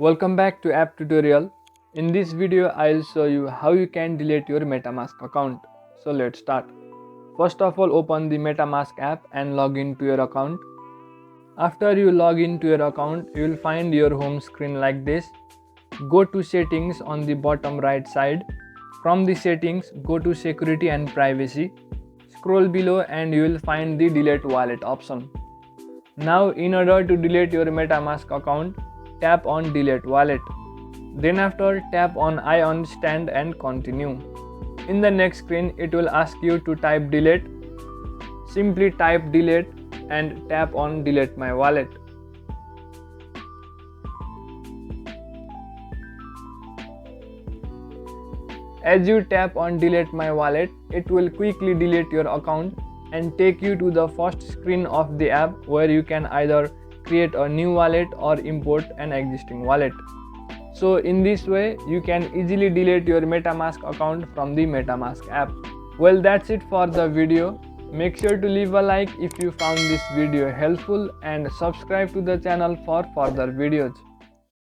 Welcome back to app tutorial. In this video I'll show you how you can delete your MetaMask account. So let's start. First of all, open the MetaMask app and log into your account. After you log into your account, you will find your home screen like this. Go to settings on the bottom right side. From the settings, go to security and privacy. Scroll below and you will find the delete wallet option. Now in order to delete your MetaMask account, tap on delete wallet. Then after, tap on I understand and continue. In the next screen, it will ask you to type delete. Simply type delete and tap on delete my wallet. As you tap on delete my wallet, it will quickly delete your account and take you to the first screen of the app where you can either create a new wallet or import an existing wallet. So in this way, you can easily delete your MetaMask account from the MetaMask app. Well, that's it for the video. Make sure to leave a like if you found this video helpful and subscribe to the channel for further videos.